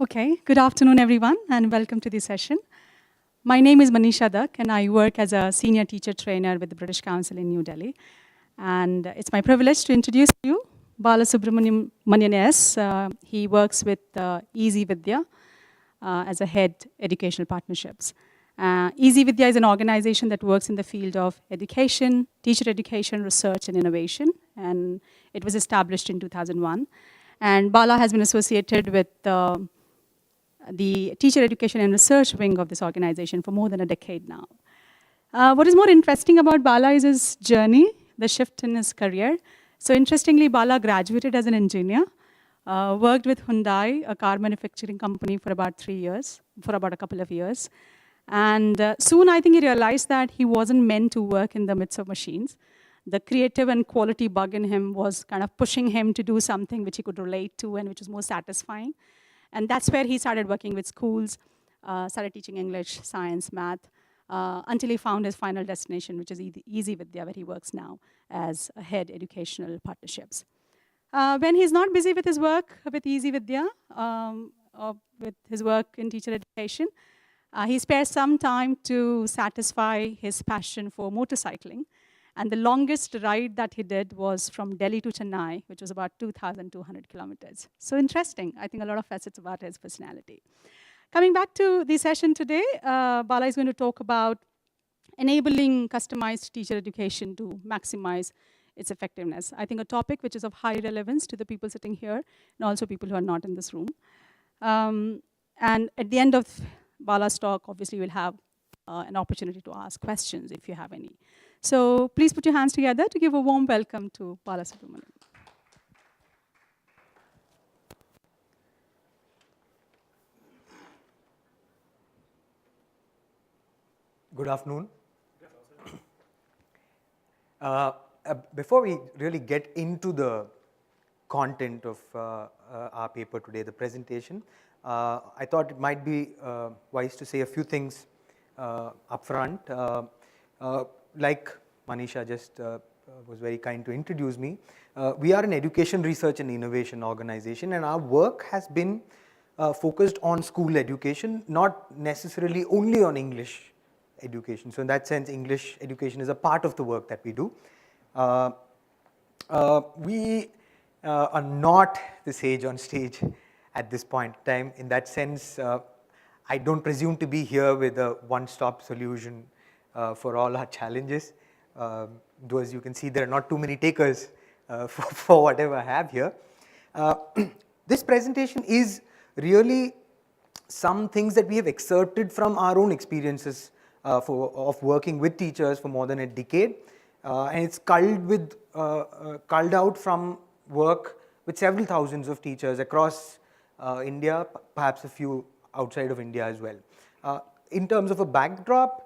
Okay, good afternoon, everyone, and welcome to this session. My name is Manisha Duck, and I work as a senior teacher trainer with the British Council in New Delhi. And it's my privilege to introduce you Balasubrahmanian S. He works with EZ Vidya as a head educational partnerships. EZ Vidya is an organization that works in the field of education, teacher education, research, and innovation. And it was established in 2001. And Bala has been associated with the teacher education and research wing of this organization for more than a decade now. What is more interesting about Bala is his journey, the shift in his career. So interestingly, Bala graduated as an engineer, worked with Hyundai, a car manufacturing company, for about a couple of years. And soon I think he realized that he wasn't meant to work in the midst of machines. The creative and quality bug in him was kind of pushing him to do something which he could relate to and which was more satisfying. And that's where he started working with schools, started teaching English, science, math, until he found his final destination, which is EZ Vidya, where he works now as a head educational partnerships. When he's not busy with his work with EZ Vidya, or with his work in teacher education, he spares some time to satisfy his passion for motorcycling. And the longest ride that he did was from Delhi to Chennai, which was about 2,200 kilometers. So interesting. I think a lot of facets about his personality. Coming back to the session today, Bala is going to talk about enabling customized teacher education to maximize its effectiveness. I think a topic which is of high relevance to the people sitting here and also people who are not in this room. And at the end of Bala's talk, obviously we'll have an opportunity to ask questions if you have any. So please put your hands together to give a warm welcome to Balasubrahmanian. Good afternoon. Before we really get into the content of our paper today, the presentation, I thought it might be wise to say a few things upfront. Like Manisha just was very kind to introduce me, we are an education research and innovation organization, and our work has been focused on school education, not necessarily only on English education. So in that sense, English education is a part of the work that we do. We are not the sage on stage at this point in time. In that sense, I don't presume to be here with a one-stop solution for all our challenges. Though as you can see, there are not too many takers for whatever I have here. This presentation is really some things that we have excerpted from our own experiences of working with teachers for more than a decade. And it's culled out from work with several thousands of teachers across India, perhaps a few outside of India as well. In terms of a backdrop,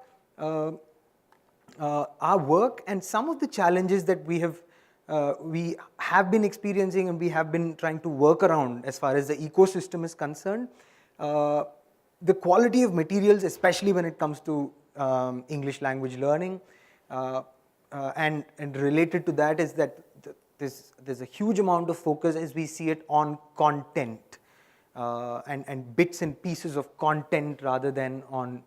our work and some of the challenges that we have been experiencing and we have been trying to work around as far as the ecosystem is concerned, the quality of materials, especially when it comes to English language learning, and related to that is that there's a huge amount of focus as we see it on content and bits and pieces of content rather than on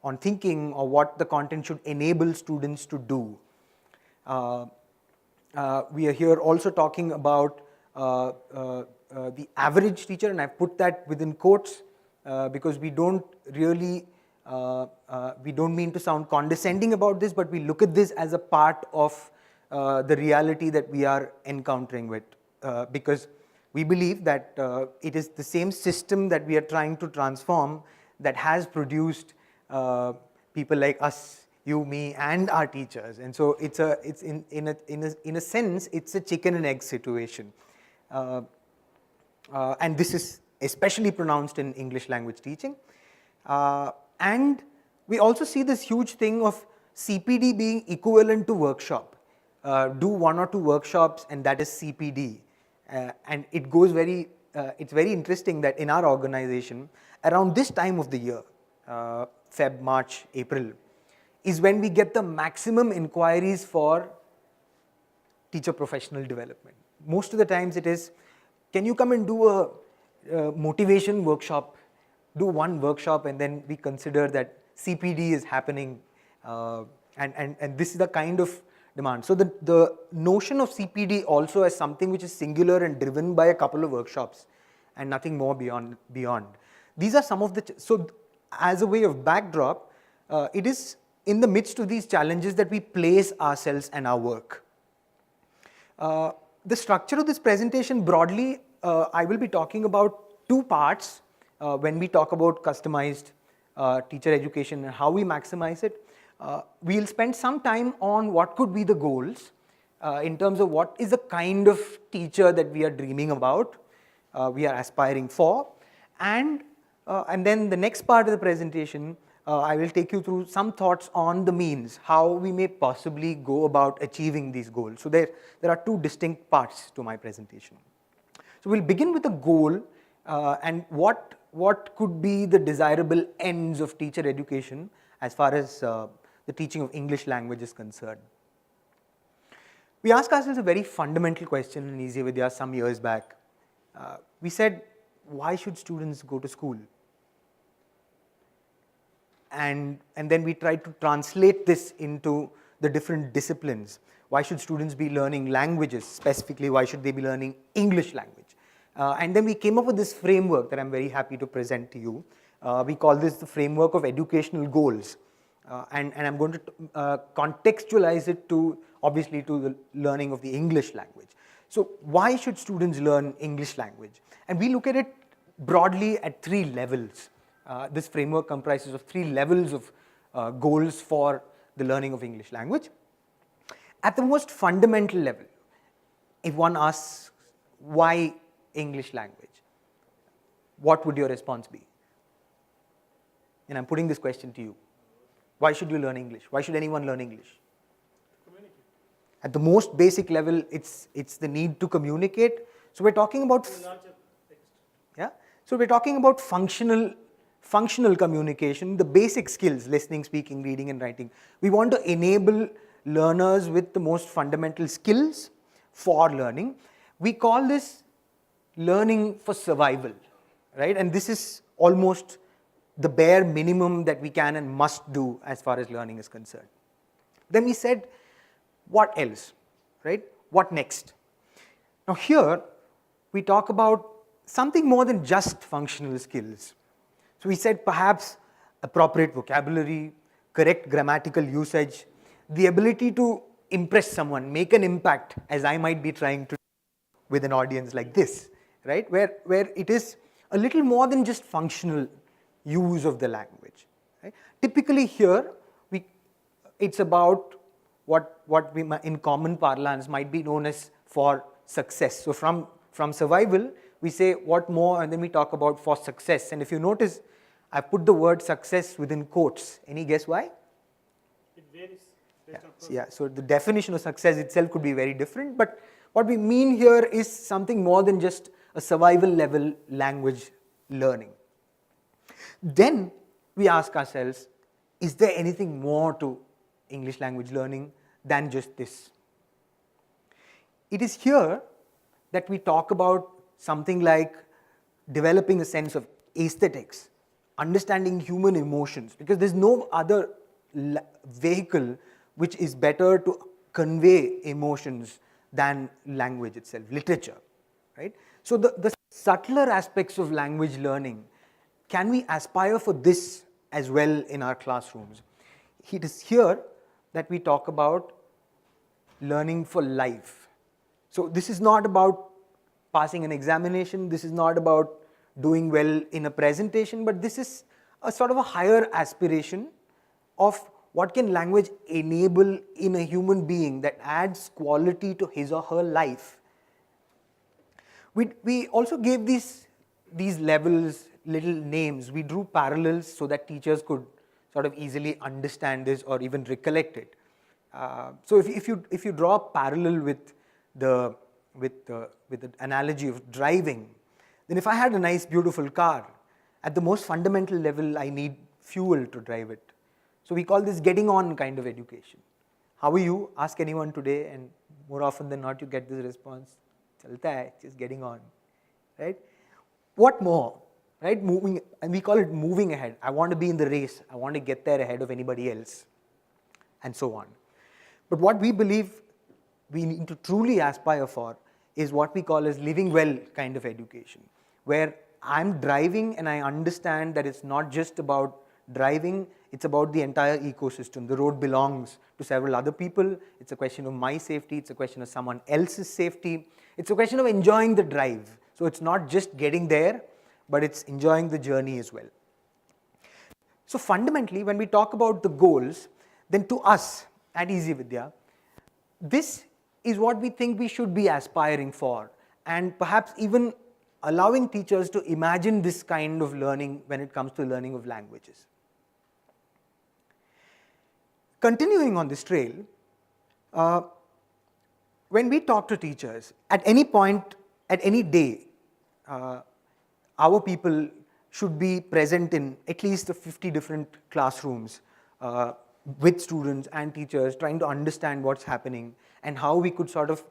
on thinking or what the content should enable students to do. We are here also talking about the average teacher, and I've put that within quotes because we don't really we don't mean to sound condescending about this, but we look at this as a part of the reality that we are encountering with, because we believe that it is the same system that we are trying to transform that has produced people like us, you, me, and our teachers. And so it's in a sense it's a chicken and egg situation, and this is especially pronounced in English language teaching. And we also see this huge thing of CPD being equivalent to workshop. Do one or two workshops and that is CPD. And it goes it's very interesting that in our organization, around this time of the year, Feb, March, April, is when we get the maximum inquiries for teacher professional development. Most of the times it is, can you come and do motivation workshop, do one workshop, and then we consider that CPD is happening, and this is the kind of demand. So the notion of CPD also as something which is singular and driven by a couple of workshops and nothing more beyond. These are some of the, so as a way of backdrop, it is in the midst of these challenges that we place ourselves and our work. The structure of this presentation broadly, I will be talking about two parts when we talk about customized teacher education and how we maximize it. We'll spend some time on what could be the goals in terms of what is the kind of teacher that we are dreaming about, we are aspiring for, and then the next part of the presentation, I will take you through some thoughts on the means, how we may possibly go about achieving these goals. So there are two distinct parts to my presentation. So we'll begin with the goal and what could be the desirable ends of teacher education as far as the teaching of English language is concerned. We asked ourselves a very fundamental question in EZ Vidya some years back. We said, why should students go to school? And then we tried to translate this into the different disciplines. Why should students be learning languages? Specifically, why should they be learning English language? And then we came up with this framework that I'm very happy to present to you. We call this the framework of educational goals. And I'm going to contextualize it to, obviously, to the learning of the English language. So why should students learn English language? And we look at it broadly at three levels. This framework comprises of three levels of goals for the learning of English language. At the most fundamental level, if one asks why English language, what would your response be? And I'm putting this question to you. Why should you learn English? Why should anyone learn English? Communicate. At the most basic level, it's the need to communicate. So we're talking about So we're talking about functional communication, the basic skills, listening, speaking, reading, and writing. We want to enable learners with the most fundamental skills for learning. We call this learning for survival, right? And this is almost the bare minimum that we can and must do as far as learning is concerned. Then we said, what else, right? What next? Now here, we talk about something more than just functional skills. So we said perhaps appropriate vocabulary, correct grammatical usage, the ability to impress someone, make an impact, as I might be trying to do with an audience like this, right? Where it is a little more than just functional use of the language. Right? Typically here, it's about what we in common parlance might be known as for success. So from survival, we say what more, and then we talk about for success. And if you notice, I put the word success within quotes. Any guess why? It varies based on person. Yeah, so the definition of success itself could be very different, but what we mean here is something more than just a survival level language learning. Then we ask ourselves, is there anything more to English language learning than just this? It is here that we talk about something like developing a sense of aesthetics, understanding human emotions, because there's no other vehicle which is better to convey emotions than language itself, literature, right? So the subtler aspects of language learning, can we aspire for this as well in our classrooms? It is here that we talk about learning for life. So this is not about passing an examination, this is not about doing well in a presentation, but this is a sort of a higher aspiration of what can language enable in a human being that adds quality to his or her life. We also gave these levels little names. We drew parallels so that teachers could sort of easily understand this or even recollect it. So if you draw a parallel with the analogy of driving, then if I had a nice beautiful car, at the most fundamental level I need fuel to drive it. So we call this getting on kind of education. How are you? Ask anyone today, and more often than not you get this response, chalta hai, just getting on, right? what more, right? Moving, and we call it moving ahead. I want to be in the race. I want to get there ahead of anybody else, and so on. But what we believe we need to truly aspire for is what we call as living well kind of education, where I'm driving and I understand that it's not just about driving, it's about the entire ecosystem. The road belongs to several other people. It's a question of my safety. It's a question of someone else's safety. It's a question of enjoying the drive. So it's not just getting there, but it's enjoying the journey as well. So fundamentally, when we talk about the goals, then to us at EZ Vidya, this is what we think we should be aspiring for, and perhaps even allowing teachers to imagine this kind of learning when it comes to learning of languages. Continuing on this trail, when we talk to teachers, at any point, at any day, our people should be present in at least 50 different classrooms with students and teachers, trying to understand what's happening and how we could sort of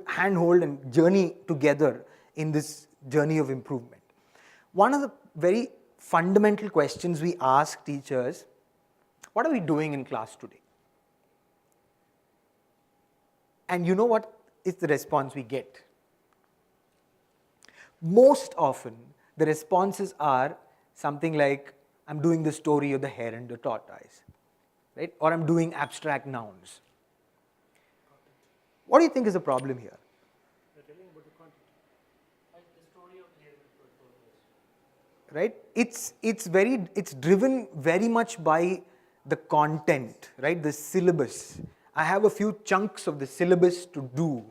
handhold and journey together in this journey of improvement. One of the very fundamental questions we ask teachers: what are we doing in class today? And you know what is the response we get? Most often, the responses are something like, I'm doing the story of the hare and the tortoise, right? Or I'm doing abstract nouns. What do you think is the problem here? They're telling about the content. Like the story of the hare and the tortoise. Right? It's driven very much by the content, right? The syllabus. I have a few chunks of the syllabus to do.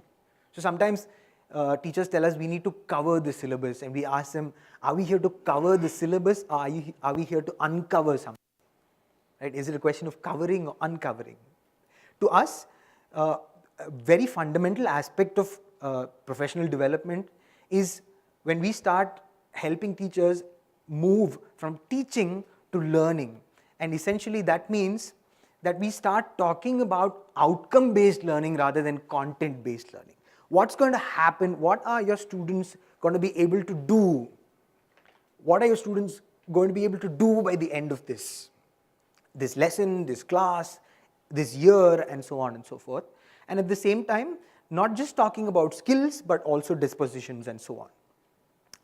So sometimes teachers tell us we need to cover the syllabus, and we ask them, are we here to cover the syllabus, or are we here to uncover something? Right? Is it a question of covering or uncovering? To us, a very fundamental aspect of professional development is when we start helping teachers move from teaching to learning. And essentially that means that we start talking about outcome-based learning rather than content-based learning. What's going to happen? What are your students going to be able to do? What are your students going to be able to do by the end of this lesson, this class, this year, and so on and so forth? And at the same time, not just talking about skills, but also dispositions and so on.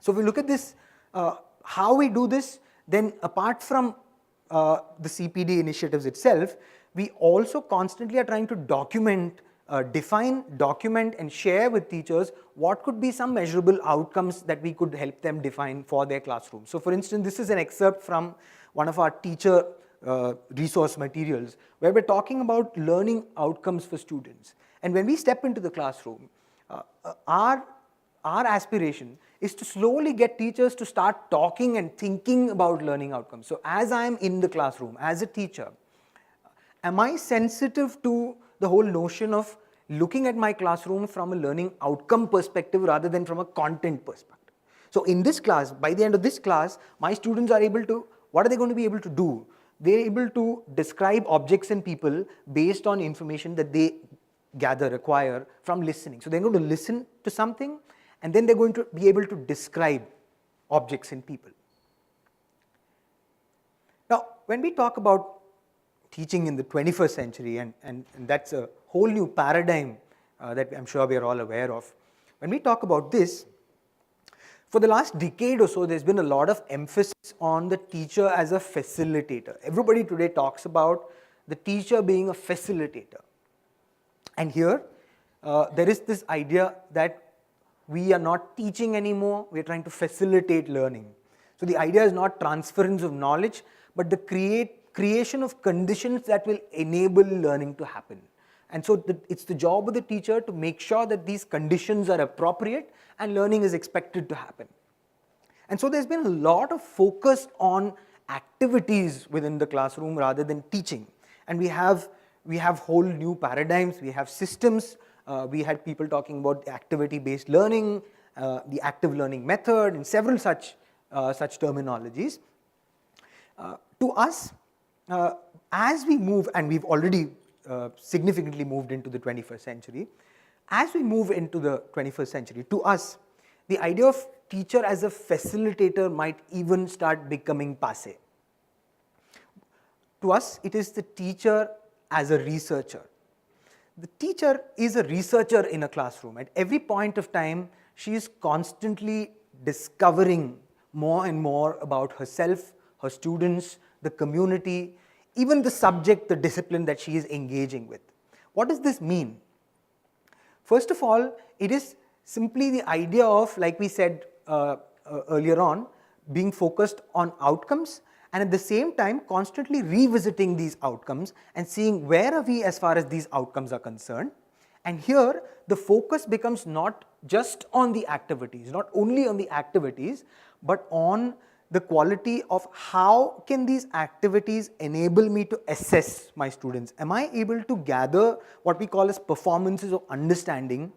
So if we look at this, how we do this, then apart from the CPD initiatives itself, we also constantly are trying to define, document, and share with teachers what could be some measurable outcomes that we could help them define for their classroom. So for instance, this is an excerpt from one of our teacher resource materials where we're talking about learning outcomes for students. And when we step into the classroom, our aspiration is to slowly get teachers to start talking and thinking about learning outcomes. So as I'm in the classroom, as a teacher, am I sensitive to the whole notion of looking at my classroom from a learning outcome perspective rather than from a content perspective? So in this class, by the end of this class, my students are able to, what are they going to be able to do? They're able to describe objects and people based on information that they acquire from listening. So they're going to listen to something, and then they're going to be able to describe objects and people. Now, when we talk about teaching in the 21st century, and that's a whole new paradigm that I'm sure we are all aware of. When we talk about this, for the last decade or so, there's been a lot of emphasis on the teacher as a facilitator. Everybody today talks about the teacher being a facilitator. And here, there is this idea that we are not teaching anymore, we're trying to facilitate learning. So the idea is not transference of knowledge, but the creation of conditions that will enable learning to happen. And so it's the job of the teacher to make sure that these conditions are appropriate and learning is expected to happen. And so there's been a lot of focus on activities within the classroom rather than teaching. And we have whole new paradigms, we have systems, we had people talking about activity-based learning, the active learning method, and several such terminologies. To us, as we move, and we've already significantly moved into the 21st century, as we move into the 21st century, to us, the idea of teacher as a facilitator might even start becoming passé. To us, it is the teacher as a researcher. The teacher is a researcher in a classroom. At every point of time, she is constantly discovering more and more about herself, her students, the community, even the subject, the discipline that she is engaging with. What does this mean? First of all, it is simply the idea of, like we said earlier on, being focused on outcomes, and at the same time constantly revisiting these outcomes and seeing where are we as far as these outcomes are concerned. And here the focus becomes not just on the activities, not only on the activities, but on the quality of how can these activities enable me to assess my students. Am I able to gather what we call as performances of understanding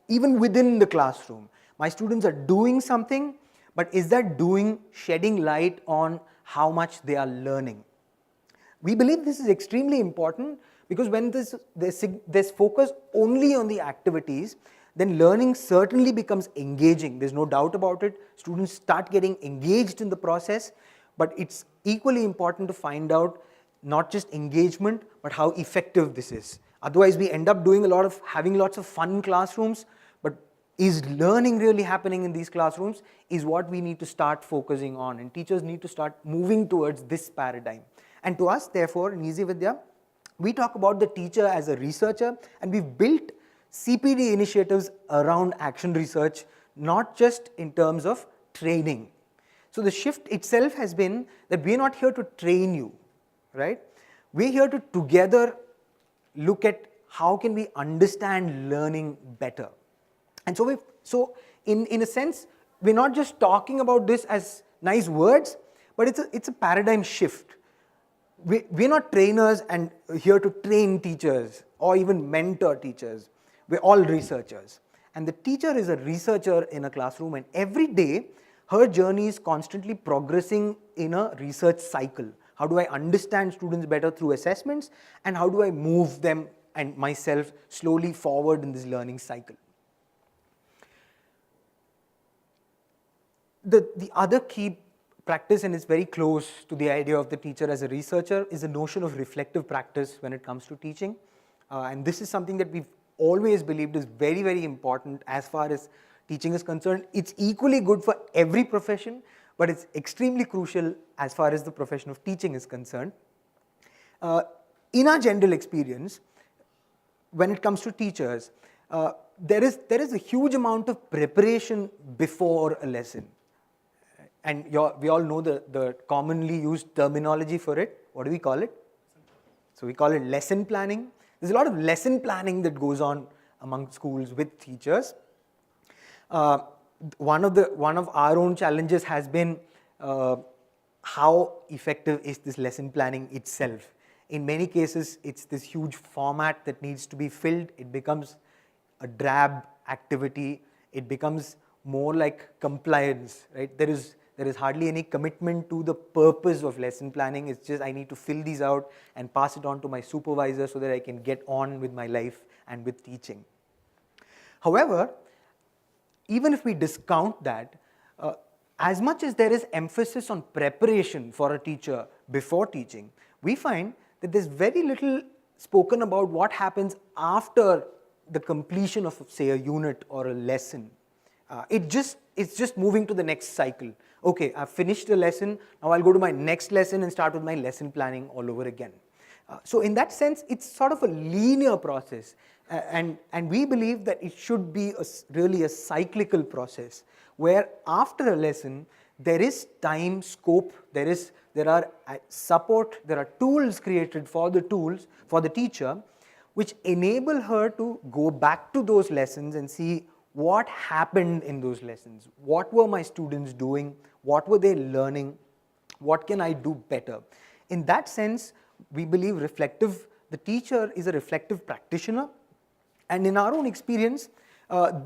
even within the classroom? My students are doing something, but is that doing shedding light on how much they are learning? We believe this is extremely important because when there's focus only on the activities, then learning certainly becomes engaging. There's no doubt about it. Students start getting engaged in the process, but it's equally important to find out not just engagement, but how effective this is. Otherwise, we end up having lots of fun classrooms, but is learning really happening in these classrooms is what we need to start focusing on, and teachers need to start moving towards this paradigm. And to us, therefore, in EZ Vidya, we talk about the teacher as a researcher, and we've built CPD initiatives around action research, not just in terms of training. So the shift itself has been that we're not here to train you, right? We're here to together look at how can we understand learning better. And so in a sense, we're not just talking about this as nice words, but it's a paradigm shift. We're not trainers and here to train teachers or even mentor teachers. We're all researchers. And the teacher is a researcher in a classroom, and every day her journey is constantly progressing in a research cycle. How do I understand students better through assessments, and how do I move them and myself slowly forward in this learning cycle? The other key practice, and it's very close to the idea of the teacher as a researcher, is the notion of reflective practice when it comes to teaching. And this is something that we've always believed is very, very important as far as teaching is concerned. It's equally good for every profession, but it's extremely crucial as far as the profession of teaching is concerned. In our general experience, when it comes to teachers, there is a huge amount of preparation before a lesson. And we all know the commonly used terminology for it. What do we call it? So we call it lesson planning. There's a lot of lesson planning that goes on among schools with teachers. One of our own challenges has been how effective is this lesson planning itself. In many cases, it's this huge format that needs to be filled. It becomes a drab activity. It becomes more like compliance, right? There is hardly any commitment to the purpose of lesson planning. It's just I need to fill these out and pass it on to my supervisor so that I can get on with my life and with teaching. However, even if we discount that, as much as there is emphasis on preparation for a teacher before teaching, we find that there's very little spoken about what happens after the completion of, say, a unit or a lesson. It's just moving to the next cycle. Okay, I've finished the lesson, now I'll go to my next lesson and start with my lesson planning all over again. So in that sense, it's sort of a linear process, and we believe that it should be really a cyclical process, where after a lesson, there is time, scope, there are support, there are tools created for the teacher, which enable her to go back to those lessons and see what happened in those lessons. What were my students doing? What were they learning? What can I do better? In that sense, we believe the teacher is a reflective practitioner. And in our own experience,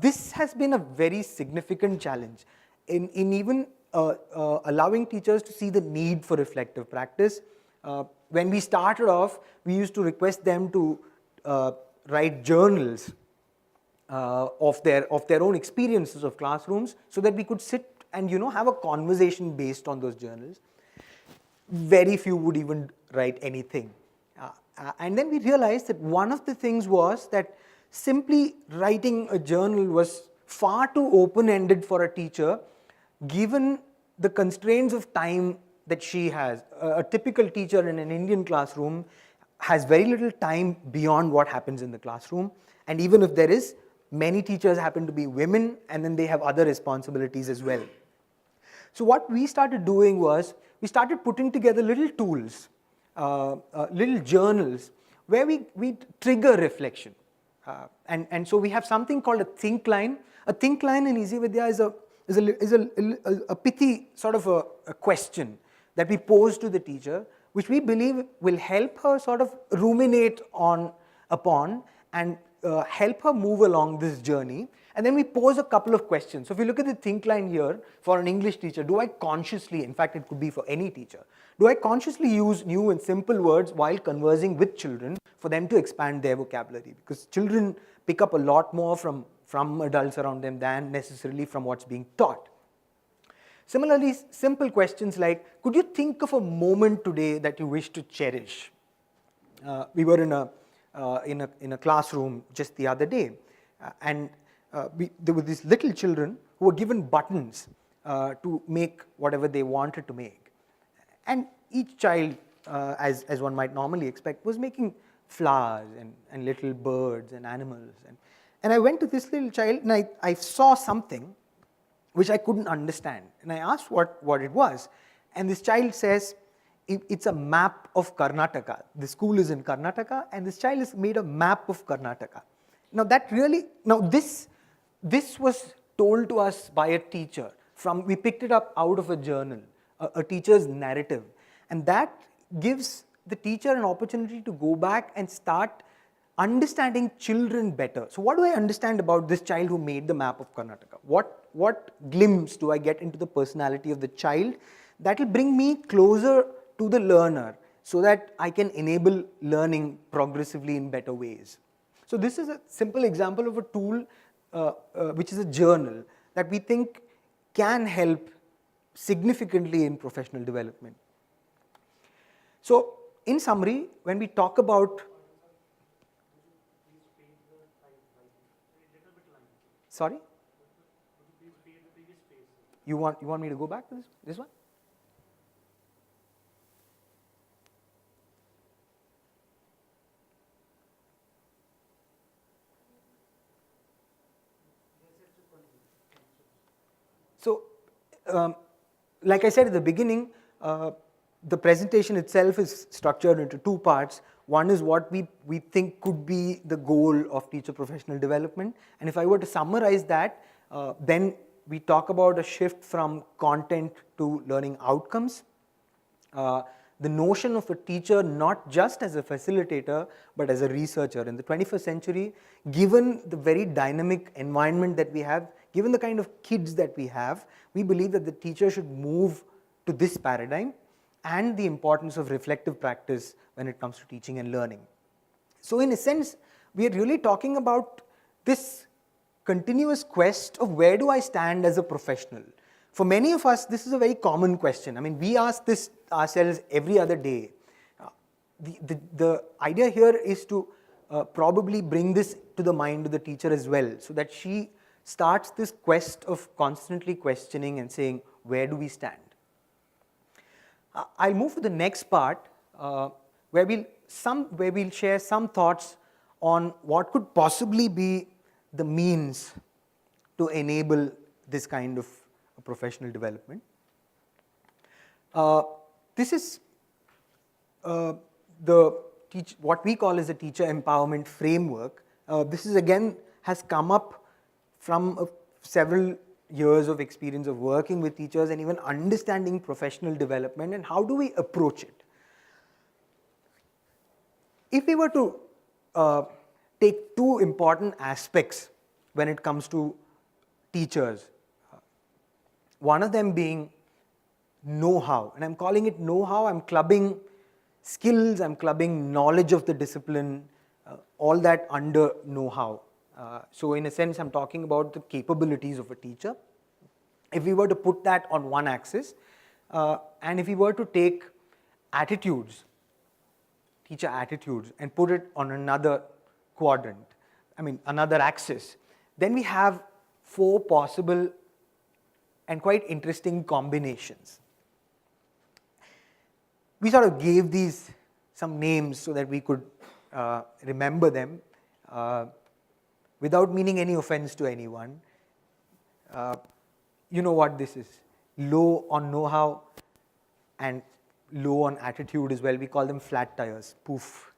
this has been a very significant challenge in even allowing teachers to see the need for reflective practice. When we started off, we used to request them to write journals of their own experiences of classrooms, so that we could sit and have a conversation based on those journals. Very few would even write anything. And then we realized that one of the things was that simply writing a journal was far too open-ended for a teacher, given the constraints of time that she has. A typical teacher in an Indian classroom has very little time beyond what happens in the classroom, and even if there is, many teachers happen to be women, and then they have other responsibilities as well. So what we started doing was, we started putting together little tools, little journals, where we trigger reflection. And so we have something called a think line. A think line in EZ Vidya is a pithy sort of a question that we pose to the teacher, which we believe will help her sort of ruminate upon and help her move along this journey. And then we pose a couple of questions. So if you look at the think line here, for an English teacher, do I consciously, in fact it could be for any teacher, do I consciously use new and simple words while conversing with children for them to expand their vocabulary? Because children pick up a lot more from adults around them than necessarily from what's being taught. Similarly, simple questions like, could you think of a moment today that you wish to cherish? We were in a classroom just the other day, and there were these little children who were given buttons to make whatever they wanted to make. And each child, as one might normally expect, was making flowers and little birds and animals. And I went to this little child and I saw something which I couldn't understand. And I asked what it was. And this child says, it's a map of Karnataka. The school is in Karnataka, and this child has made a map of Karnataka. Now this was told to us by a teacher. We picked it up out of a journal, a teacher's narrative. And that gives the teacher an opportunity to go back and start understanding children better. So what do I understand about this child who made the map of Karnataka? What glimpse do I get into the personality of the child that will bring me closer to the learner so that I can enable learning progressively in better ways? So this is a simple example of a tool which is a journal that we think can help significantly in professional development. So in summary, when we talk about... Sorry? You want me to go back to this one? So, like I said at the beginning, the presentation itself is structured into two parts. One is what we think could be the goal of teacher professional development. And if I were to summarize that, then we talk about a shift from content to learning outcomes. The notion of a teacher not just as a facilitator, but as a researcher. In the 21st century, given the very dynamic environment that we have, given the kind of kids that we have, we believe that the teacher should move to this paradigm and the importance of reflective practice when it comes to teaching and learning. So in a sense, we are really talking about this continuous quest of where do I stand as a professional. For many of us, this is a very common question. I mean, we ask this ourselves every other day. The idea here is to probably bring this to the mind of the teacher as well, so that she starts this quest of constantly questioning and saying, where do we stand? I'll move to the next part, where we'll share some thoughts on what could possibly be the means to enable this kind of professional development. This is what we call as a teacher empowerment framework. This is again has come up from several years of experience of working with teachers and even understanding professional development and how do we approach it. If we were to take two important aspects when it comes to teachers, one of them being know-how, and I'm calling it know-how, I'm clubbing skills, I'm clubbing knowledge of the discipline, all that under know-how. So in a sense, I'm talking about the capabilities of a teacher. if we were to put that on one axis, and if we were to take attitudes, teacher attitudes, and put it on another quadrant, another axis, then we have 4 possible and quite interesting combinations. We sort of gave these some names so that we could remember them without meaning any offense to anyone. You know what this is. Low on know-how and low on attitude as well. We call them flat tires, poof.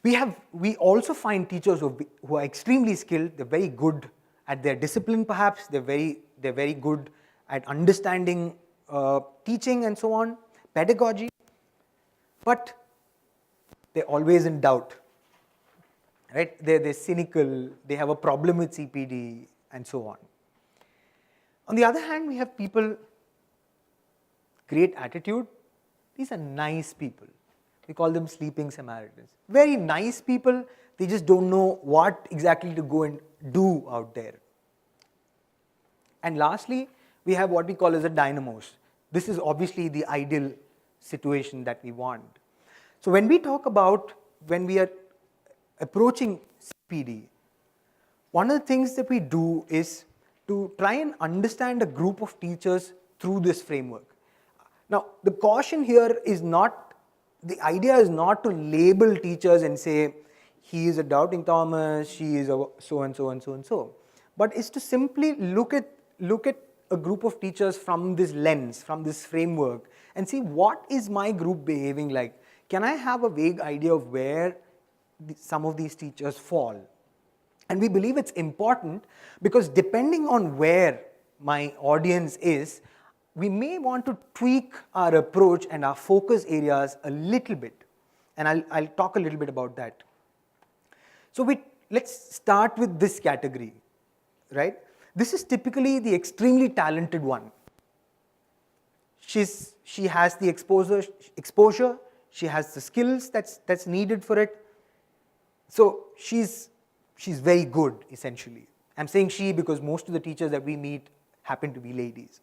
We also find teachers who are extremely skilled. They're very good at their discipline perhaps. They're very good at understanding teaching and so on, pedagogy, but they're always in doubt, right? They're cynical, they have a problem with CPD and so on. On the other hand, we have people, great attitude. These are nice people. We call them Sleeping Samaritans. Very nice people, they just don't know what exactly to go and do out there. And lastly, we have what we call as the dynamos. This is obviously the ideal situation that we want. So when we talk about, when we are approaching CPD, one of the things that we do is to try and understand a group of teachers through this framework. Now, the caution here is not, the idea is not to label teachers and say, he is a doubting Thomas, she is a so and so and so and so, but is to simply look at a group of teachers from this lens, from this framework, and see what is my group behaving like. Can I have a vague idea of where some of these teachers fall? And we believe it's important because depending on where my audience is, we may want to tweak our approach and our focus areas a little bit. And I'll talk a little bit about that. So let's start with this category, right? This is typically the extremely talented one. She has the exposure, she has the skills that's needed for it. So she's very good, essentially. I'm saying she because most of the teachers that we meet happen to be ladies.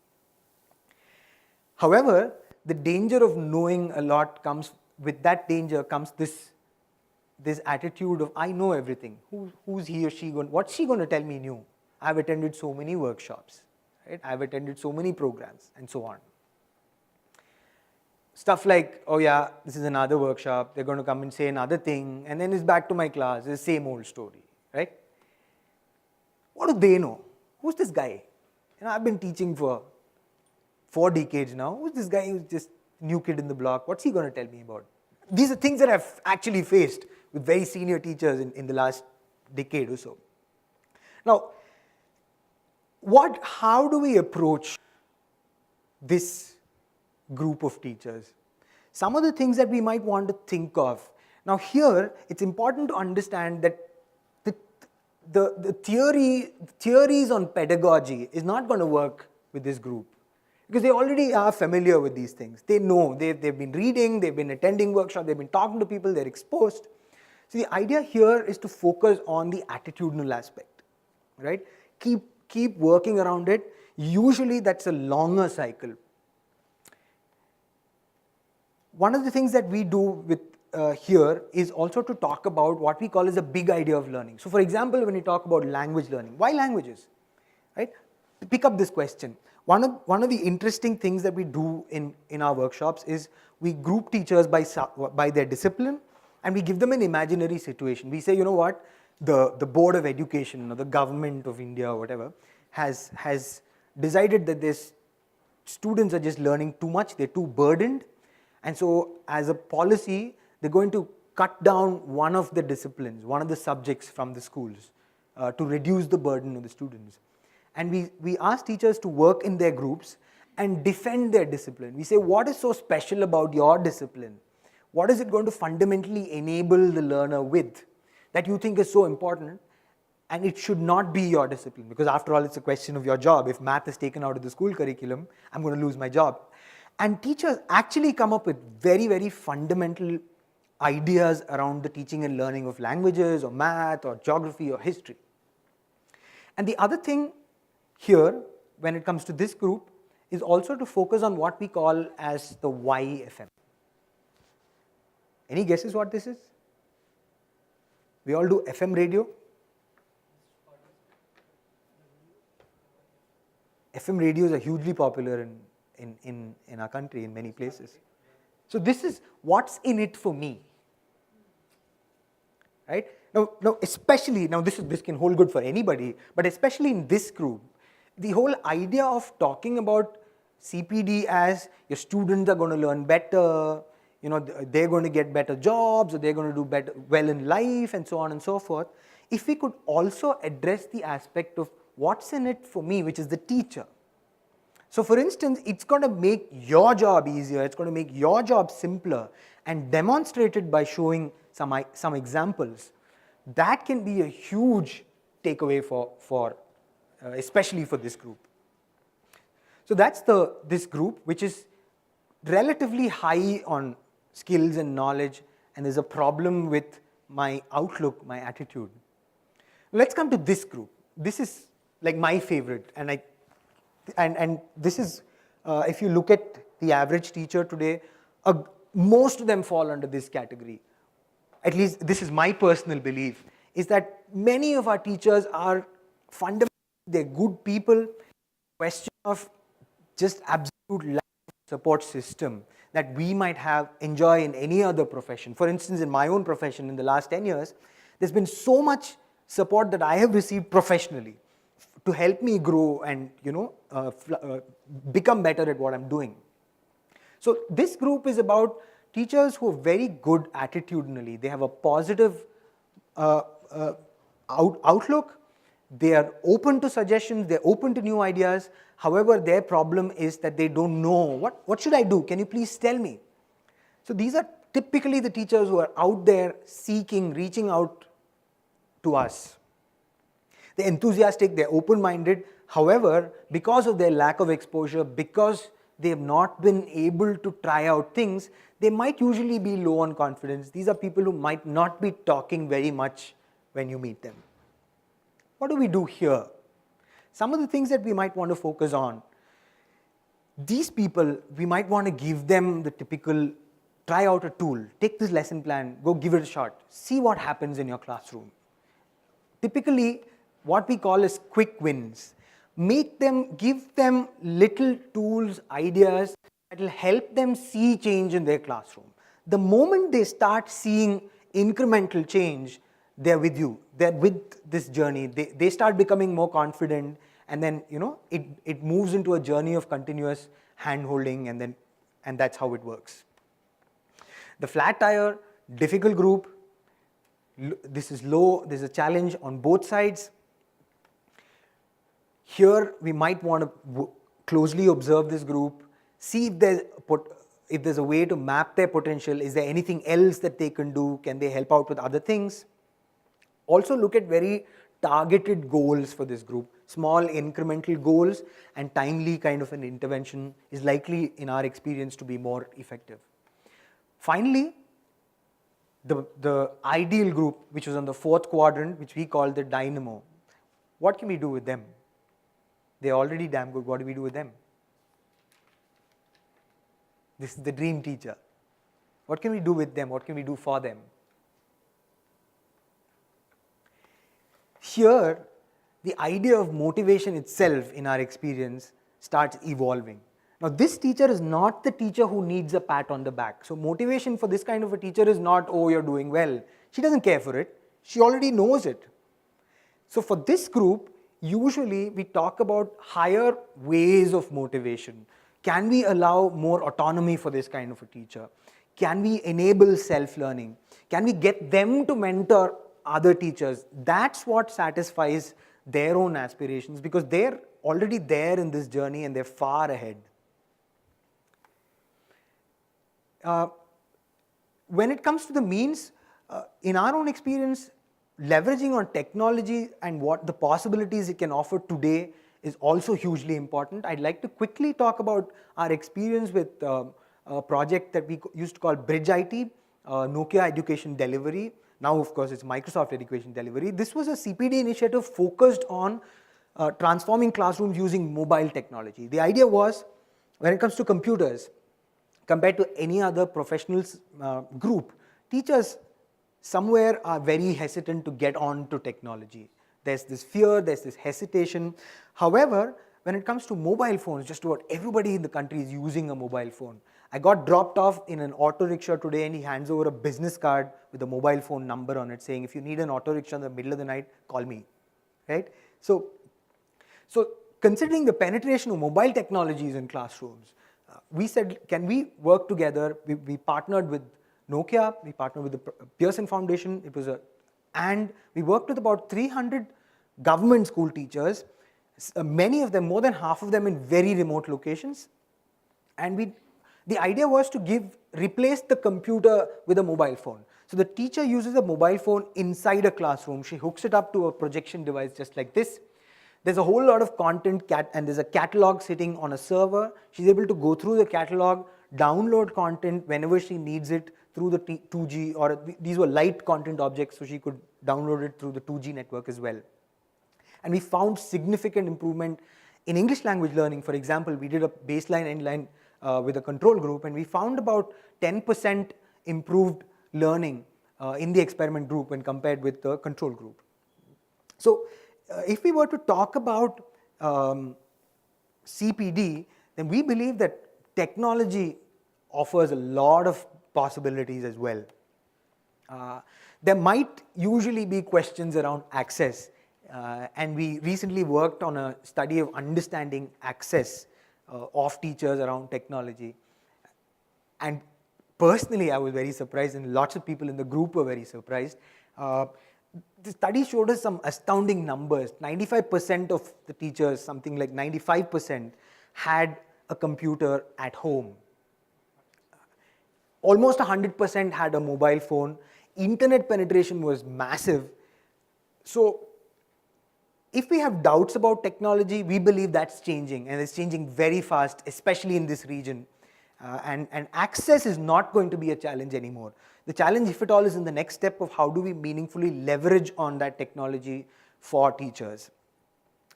However, the danger of knowing a lot comes, with that danger comes this attitude of, I know everything. Who's he or she going, what's she going to tell me new? I've attended so many workshops, right? I've attended so many programs and so on. Stuff like, oh yeah, this is another workshop, they're going to come and say another thing, and then it's back to my class, it's the same old story, right? What do they know? Who's this guy? I've been teaching for 4 decades now. Who's this guy who's just new kid in the block? What's he going to tell me about? These are things that I've actually faced with very senior teachers in the last decade or so. Now, how do we approach this group of teachers? Some of the things that we might want to think of. Now here, it's important to understand that the theories on pedagogy is not going to work with this group because they already are familiar with these things. They know, they've been reading, they've been attending workshops, they've been talking to people, they're exposed. So the idea here is to focus on the attitudinal aspect, right? Keep working around it. Usually that's a longer cycle. One of the things that we do with here is also to talk about what we call as a big idea of learning. So for example, when you talk about language learning, why languages, right? Pick up this question. One of the interesting things that we do in our workshops is we group teachers by their discipline and we give them an imaginary situation. We say, you know what, the Board of Education or the government of India or whatever has decided that this students are just learning too much, they're too burdened, and so as a policy, they're going to cut down one of the disciplines, one of the subjects from the schools to reduce the burden of the students. And we ask teachers to work in their groups and defend their discipline. We say, what is so special about your discipline? What is it going to fundamentally enable the learner with that you think is so important? And it should not be your discipline, because after all, it's a question of your job. If math is taken out of the school curriculum, I'm going to lose my job. And teachers actually come up with very, very fundamental ideas around the teaching and learning of languages or math or geography or history. And the other thing here, when it comes to this group, is also to focus on what we call as the YFM. Any guesses what this is? We all do FM radio. FM radios are hugely popular in our country, in many places. So this is what's in it for me. Right? Now especially, now this can hold good for anybody, but especially in this group, the whole idea of talking about CPD as your students are going to learn better, they're going to get better jobs, or they're going to do well in life, and so on and so forth. If we could also address the aspect of what's in it for me, which is the teacher. So for instance, it's going to make your job easier, it's going to make your job simpler, and demonstrated by showing some examples. That can be a huge takeaway for especially for this group. So that's this group, which is relatively high on skills and knowledge, and there's a problem with my outlook, my attitude. Let's come to this group. This is like my favorite, and this is, if you look at the average teacher today, most of them fall under this category. At least this is my personal belief, is that many of our teachers are fundamentally, they're good people. Question of just absolute lack of support system that we might enjoy in any other profession. For instance, in my own profession in the last 10 years, there's been so much support that I have received professionally to help me grow and become better at what I'm doing. So this group is about teachers who are very good attitudinally. They have a positive outlook. They are open to suggestions. They're open to new ideas. However, their problem is that they don't know, what should I do? Can you please tell me? So these are typically the teachers who are out there seeking, reaching out to us. They're enthusiastic, they're open-minded. However, because of their lack of exposure, because they have not been able to try out things, they might usually be low on confidence. These are people who might not be talking very much when you meet them. What do we do here? Some of the things that we might want to focus on. These people, we might want to give them the typical, try out a tool, take this lesson plan, go give it a shot, see what happens in your classroom. Typically, what we call is quick wins. Give them little tools, ideas that will help them see change in their classroom. The moment they start seeing incremental change, they're with you. They're with this journey. They start becoming more confident, and then it moves into a journey of continuous hand-holding, and that's how it works. The flat tire, difficult group. This is low. There's a challenge on both sides. Here, we might want to closely observe this group, see if there's a way to map their potential. Is there anything else that they can do? Can they help out with other things? Also look at very targeted goals for this group. Small incremental goals and timely kind of an intervention is likely, in our experience, to be more effective. Finally, the ideal group, which was on the fourth quadrant, which we call the Dynamo. What can we do with them? They're already damn good. What do we do with them? This is the dream teacher. What can we do with them? What can we do for them? Here, the idea of motivation itself, in our experience, starts evolving. Now, this teacher is not the teacher who needs a pat on the back. So motivation for this kind of a teacher is not, oh, you're doing well. She doesn't care for it. She already knows it. So for this group, usually we talk about higher ways of motivation. Can we allow more autonomy for this kind of a teacher? Can we enable self-learning? Can we get them to mentor other teachers? That's what satisfies their own aspirations, because they're already there in this journey and they're far ahead. When it comes to the means, in our own experience, leveraging on technology and what the possibilities it can offer today is also hugely important. I'd like to quickly talk about our experience with a project that we used to call Bridge IT, NOKIA Education Delivery. Now, of course, it's Microsoft Education Delivery. This was a CPD initiative focused on transforming classrooms using mobile technology. The idea was, when it comes to computers, compared to any other professionals group, teachers somewhere are very hesitant to get on to technology. There's this fear, there's this hesitation. However, when it comes to mobile phones, just about everybody in the country is using a mobile phone. I got dropped off in an auto rickshaw today and he hands over a business card with a mobile phone number on it saying, if you need an auto rickshaw in the middle of the night, call me, right? So considering the penetration of mobile technologies in classrooms, we said, can we work together? We partnered with NOKIA, we partnered with the Pearson Foundation, and we worked with about 300 government school teachers, many of them, more than half of them in very remote locations. And the idea was to replace the computer with a mobile phone. So the teacher uses a mobile phone inside a classroom. She hooks it up to a projection device just like this. There's a whole lot of content and there's a catalog sitting on a server. She's able to go through the catalog, download content whenever she needs it through the 2G, or these were light content objects, so she could download it through the 2G network as well. And we found significant improvement in English language learning. For example, we did a baseline endline with a control group, and we found about 10% improved learning in the experiment group when compared with the control group. So if we were to talk about CPD, then we believe that technology offers a lot of possibilities as well. There might usually be questions around access, and we recently worked on a study of understanding access of teachers around technology. And personally, I was very surprised, and lots of people in the group were very surprised. The study showed us some astounding numbers. 95% of the teachers, something like 95%, had a computer at home. Almost 100% had a mobile phone. Internet penetration was massive. So if we have doubts about technology, we believe that's changing, and it's changing very fast, especially in this region. And access is not going to be a challenge anymore. The challenge, if at all, is in the next step of how do we meaningfully leverage on that technology for teachers.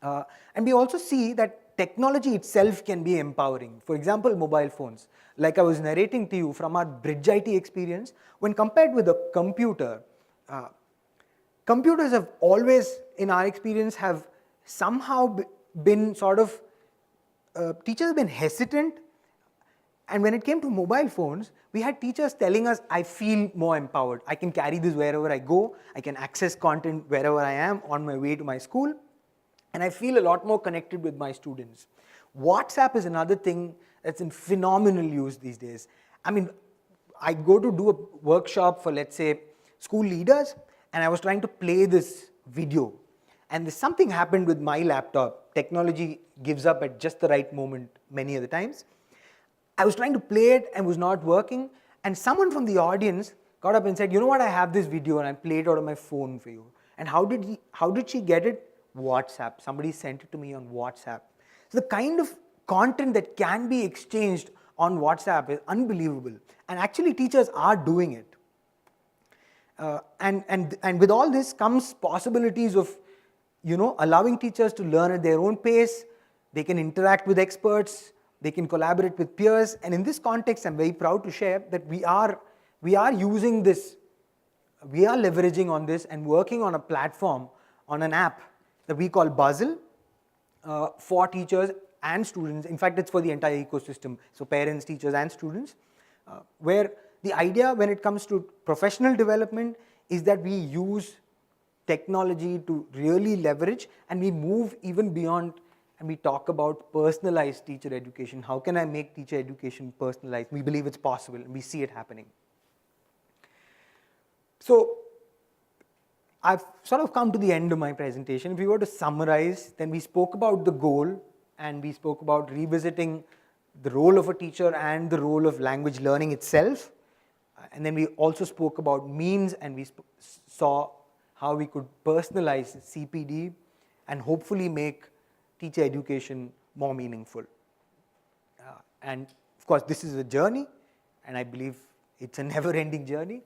And we also see that technology itself can be empowering. For example, mobile phones. Like I was narrating to you from our Bridge IT experience, when compared with a computer, computers have always, in our experience, have somehow been sort of, teachers have been hesitant. And when it came to mobile phones, we had teachers telling us, I feel more empowered. I can carry this wherever I go. I can access content wherever I am on my way to my school. And I feel a lot more connected with my students. WhatsApp is another thing that's in phenomenal use these days. I mean, I go to do a workshop for, let's say, school leaders, and I was trying to play this video. And something happened with my laptop. Technology gives up at just the right moment many of the times. I was trying to play it and was not working, and someone from the audience got up and said, you know what, I have this video and I played it out of my phone for you. And how did she get it? WhatsApp. Somebody sent it to me on WhatsApp. So the kind of content that can be exchanged on WhatsApp is unbelievable. And actually teachers are doing it. And with all this comes possibilities of, allowing teachers to learn at their own pace. They can interact with experts. They can collaborate with peers. And in this context, I'm very proud to share that we are using this, we are leveraging on this and working on a platform, on an app that we call Buzzle for teachers and students. In fact, it's for the entire ecosystem, so parents, teachers, and students, where the idea when it comes to professional development is that we use technology to really leverage, and we move even beyond, and we talk about personalized teacher education. How can I make teacher education personalized? We believe it's possible, and we see it happening. So I've sort of come to the end of my presentation. If we were to summarize, then we spoke about the goal, and we spoke about revisiting the role of a teacher and the role of language learning itself. And then we also spoke about means, and we saw how we could personalize CPD and hopefully make teacher education more meaningful. And of course, this is a journey, and I believe it's a never-ending journey.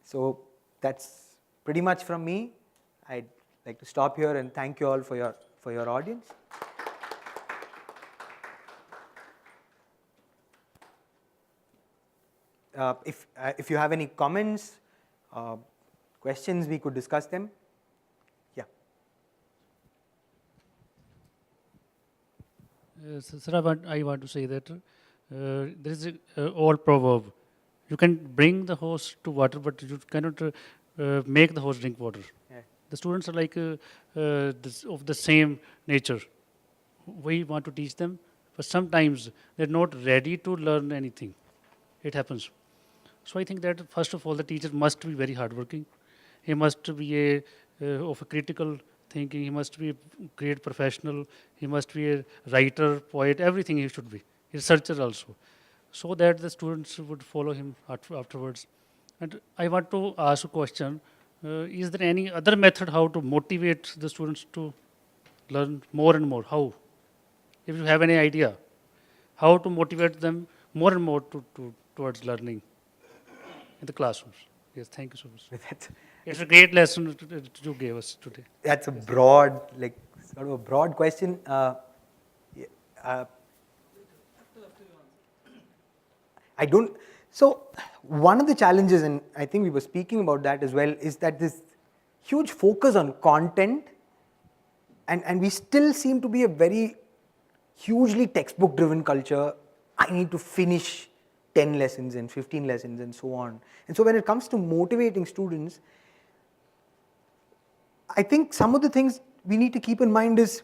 So that's pretty much from me. I'd like to stop here and thank you all for your audience. If you have any comments, questions, we could discuss them. Yeah. Sir, I want to say that there is an old proverb. You can bring the horse to water, but you cannot make the horse drink water. Yeah. The students are like of the same nature. We want to teach them, but sometimes they're not ready to learn anything. It happens. So I think that first of all, the teacher must be very hardworking. He must be of a critical thinking. He must be a great professional. He must be a writer, poet, everything he should be. Researcher also, so that the students would follow him afterwards. And I want to ask a question. Is there any other method how to motivate the students to learn more and more? How? If you have any idea, how to motivate them more and more towards learning in the classrooms. Yes, thank you so much. It's a great lesson that you gave us today. That's a broad, like sort of a broad question. I don't. So one of the challenges, and I think we were speaking about that as well, is that this huge focus on content, and we still seem to be a very hugely textbook-driven culture. I need to finish 10 lessons and 15 lessons and so on. And so when it comes to motivating students, I think some of the things we need to keep in mind is,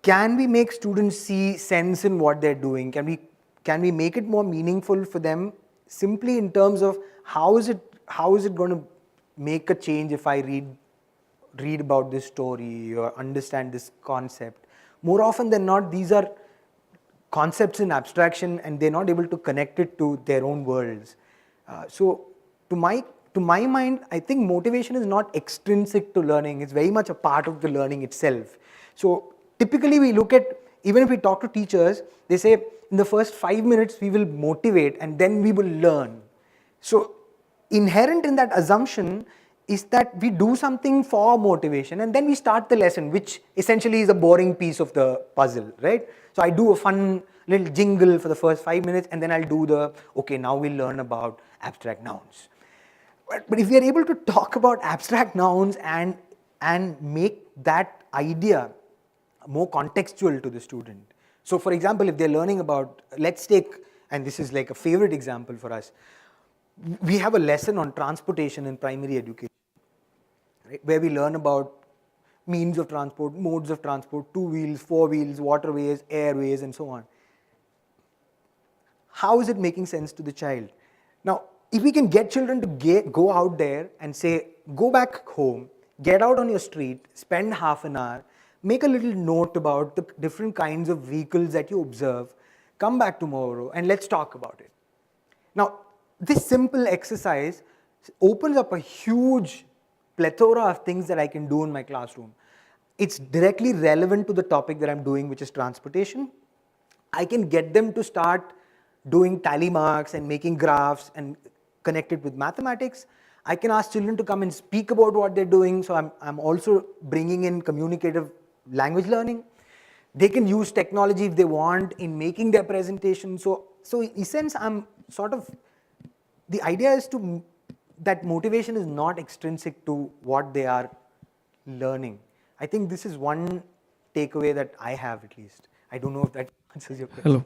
can we make students see sense in what they're doing? Can we make it more meaningful for them, simply in terms of how is it going to make a change if I read about this story or understand this concept? More often than not, these are concepts in abstraction and they're not able to connect it to their own worlds. So to my mind, I think motivation is not extrinsic to learning. It's very much a part of the learning itself. So typically we look at, even if we talk to teachers, they say in the first 5 minutes we will motivate and then we will learn. So inherent in that assumption is that we do something for motivation and then we start the lesson, which essentially is a boring piece of the puzzle, right? So I do a fun little jingle for the first 5 minutes and then I'll do okay, now we'll learn about abstract nouns. But if we are able to talk about abstract nouns and make that idea more contextual to the student. So for example, if they're learning about, let's take, and this is like a favorite example for us, we have a lesson on transportation in primary education, right, where we learn about means of transport, modes of transport, 2 wheels, 4 wheels, waterways, airways, and so on. How is it making sense to the child? Now, if we can get children to go out there and say, go back home, get out on your street, spend half an hour, make a little note about the different kinds of vehicles that you observe, come back tomorrow and let's talk about it. Now, this simple exercise opens up a huge plethora of things that I can do in my classroom. It's directly relevant to the topic that I'm doing, which is transportation. I can get them to start doing tally marks and making graphs and connect it with mathematics. I can ask children to come and speak about what they're doing, so I'm also bringing in communicative language learning. They can use technology if they want in making their presentation. So in essence, I'm sort of, the idea is that motivation is not extrinsic to what they are learning. I think this is one takeaway that I have, at least. I don't know if that answers your question. Hello.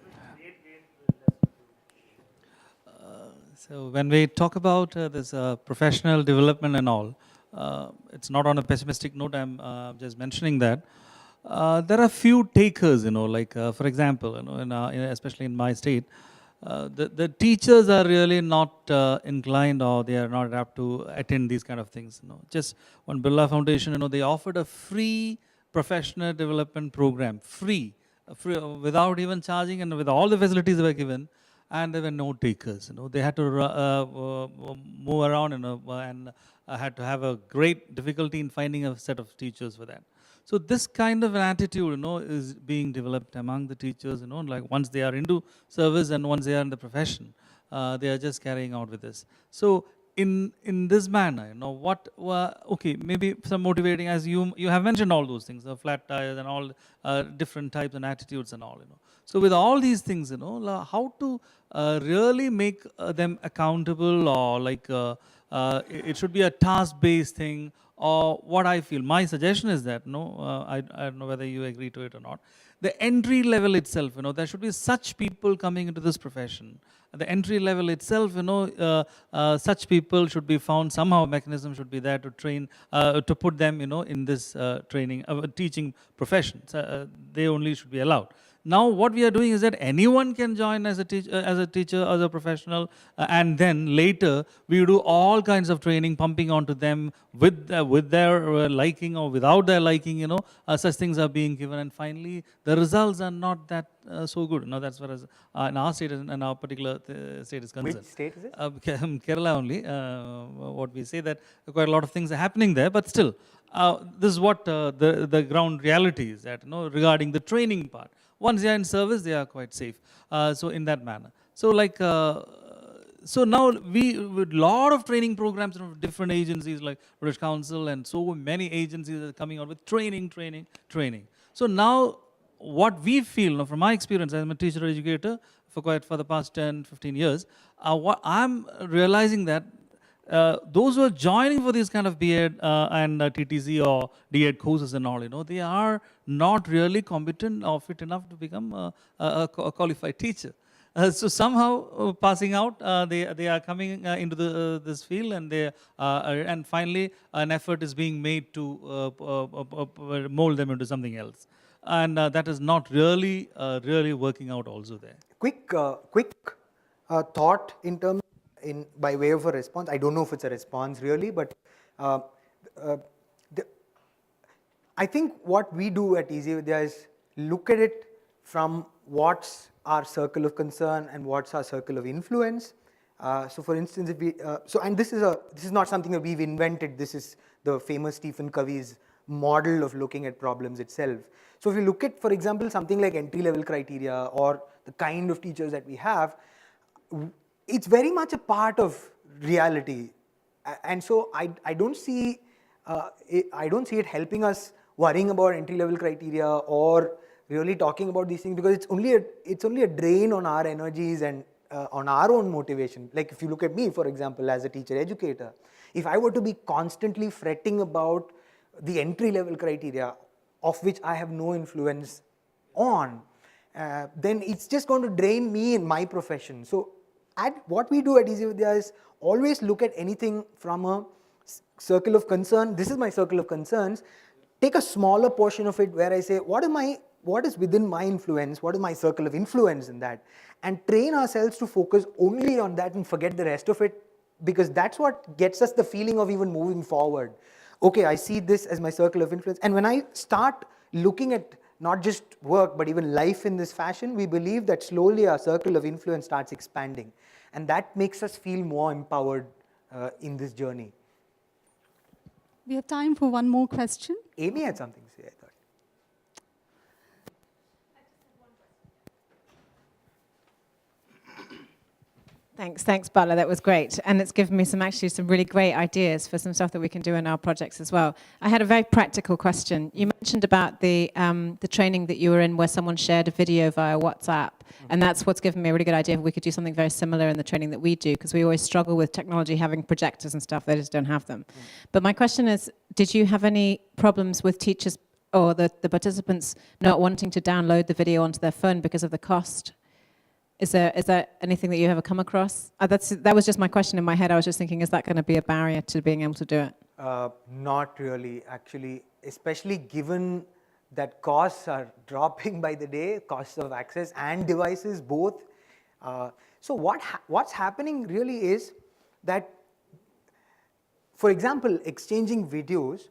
So when we talk about this professional development and all, it's not on a pessimistic note. I'm just mentioning that there are few takers. Like for example, especially in my state, the teachers are really not inclined, or they are not apt to attend these kind of things. Just on Birla Foundation, they offered a free professional development program, free, without even charging, and with all the facilities they were given. And there were no takers. They had to move around, and had to have a great difficulty in finding a set of teachers for that. So this kind of an attitude, is being developed among the teachers. Like once they are into service and once they are in the profession, they are just carrying out with this. So in this manner, what okay, maybe some motivating, as you have mentioned all those things, the flat tires and all different types and attitudes and all, so with all these things, how to really make them accountable, or like it should be a task based thing, or what I feel, my suggestion is that I don't know whether you agree to it or not, the entry level itself, there should be such people coming into this profession. At the entry level itself, such people should be found, somehow a mechanism should be there to train, to put them, in this training, teaching profession. They only should be allowed. Now what we are doing is that anyone can join as a teacher, as a professional, and then later we do all kinds of training, pumping onto them with their liking or without their liking. Such things are being given, and finally the results are not that so good. That's what in our state and our particular state is concerned. Which state is it? Kerala only. What we say that quite a lot of things are happening there, but still, this is what the ground reality is that regarding the training part. Once they are in service, they are quite safe. So in that manner. So like, so now with lot of training programs of different agencies like British Council and so many agencies are coming out with training. So now what we feel, from my experience, I'm a teacher educator for the past 10, 15 years, what I'm realizing that those who are joining for these kind of B.Ed and TTC or D.Ed courses and all, they are not really competent or fit enough to become a qualified teacher. So somehow passing out, they are coming into this field, and and finally an effort is being made to mold them into something else, and that is not really working out also there. Quick thought in terms. By way of a response, I don't know if it's a response really, but I think what we do at EZ Vidya is look at it from what's our circle of concern and what's our circle of influence. So for instance, if we, and this is not something that we've invented, this is the famous Stephen Covey's model of looking at problems itself. So if you look at, for example, something like entry-level criteria or the kind of teachers that we have, it's very much a part of reality, and so I don't see it helping us worrying about entry-level criteria or really talking about these things, because it's only a drain on our energies and on our own motivation. Like if you look at me, for example, as a teacher educator, if I were to be constantly fretting about the entry-level criteria of which I have no influence on, then it's just going to drain me in my profession. So what we do at EZ Vidya is always look at anything from a circle of concern. This is my circle of concerns. Take a smaller portion of it where I say, what is within my influence? What is my circle of influence in that? And train ourselves to focus only on that and forget the rest of it, because that's what gets us the feeling of even moving forward. Okay, I see this as my circle of influence. And when I start looking at not just work, but even life in this fashion, we believe that slowly our circle of influence starts expanding. And that makes us feel more empowered in this journey. We have time for one more question. Amy had something to say, I thought. Thanks, Bala. That was great, and it's given me some really great ideas for some stuff that we can do in our projects as well. I had a very practical question. You mentioned about the training that you were in, where someone shared a video via WhatsApp, and that's what's given me a really good idea. We could do something very similar in the training that we do, because we always struggle with technology having projectors and stuff. They just don't have them. But my question is, did you have any problems with teachers or the participants not wanting to download the video onto their phone because of the cost? Is there anything that you ever come across? That was just my question in my head. I was just thinking, is that going to be a barrier to being able to do it? Not really, actually, especially given that costs are dropping by the day, costs of access and devices both. So what's happening really is that, for example, exchanging videos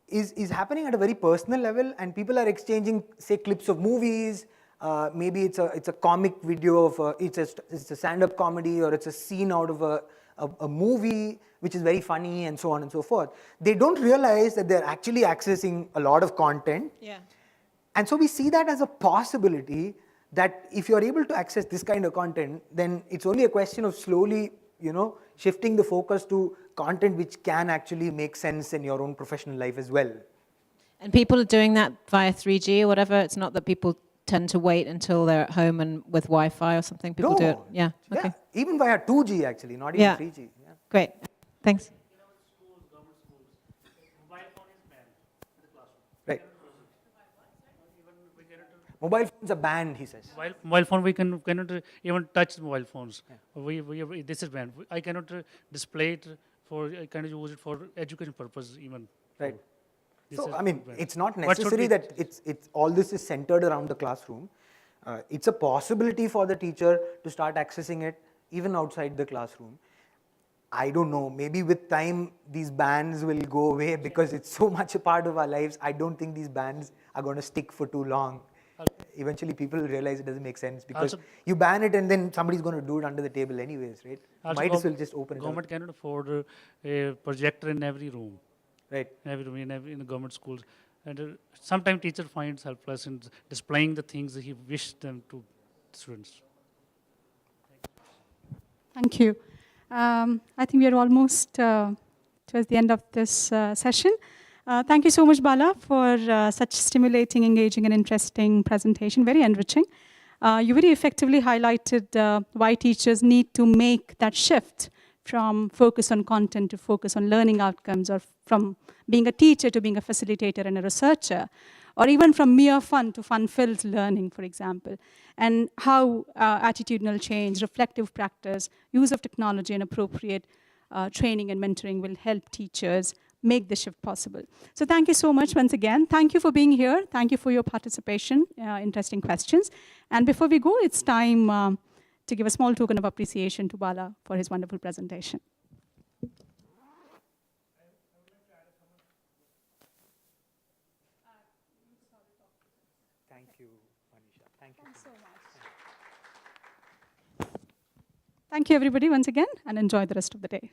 is happening at a very personal level, and people are exchanging, say, clips of movies. Maybe it's a comic video of it's a stand-up comedy, or it's a scene out of a movie which is very funny, and so on and so forth. They don't realize that they're actually accessing a lot of content. Yeah. And so we see that as a possibility, that if you're able to access this kind of content, then it's only a question of slowly shifting the focus to content which can actually make sense in your own professional life as well. And people are doing that via 3G or whatever. It's not that people tend to wait until they're at home and with Wi-Fi or something. People do it. Yeah. Okay. Yeah, even via 2G actually, not even 3G. Yeah. Great. Thanks. Right. Mobile phones are banned, he says. Mobile phone, we cannot even touch mobile phones. Yeah. This is banned. I cannot display it I cannot use it for education purpose even. Right. This So, is I mean, banned. it's not What should necessary we- that it's all this is centered around the classroom. It's a possibility for the teacher to start accessing it even outside the classroom. I don't know, maybe with time these bans will go away because it's so much a part of our lives. I don't think these bans are going to stick for too long. Eventually people realize it doesn't make sense because Also- you ban it and then somebody's going to do it under the table anyways, right? Also Might as well just open it up. Government cannot afford a projector in every room. Right. In the government schools. And sometimes teacher finds helpless in displaying the things that he wished them to students. Thank you. I think we are almost towards the end of this session. Thank you so much, Bala, for such stimulating, engaging, and interesting presentation. Very enriching. You very effectively highlighted why teachers need to make that shift from focus on content to focus on learning outcomes, or from being a teacher to being a facilitator and a researcher, or even from mere fun to fun-filled learning, for example, and how attitudinal change, reflective practice, use of technology, and appropriate training and mentoring will help teachers make the shift possible. So thank you so much once again. Thank you for being here. Thank you for your participation, interesting questions. And before we go, it's time to give a small token of appreciation to Bala for his wonderful presentation. Thank you, Manisha. Thank you. Thanks so much. Thank you, everybody, once again, and enjoy the rest of the day.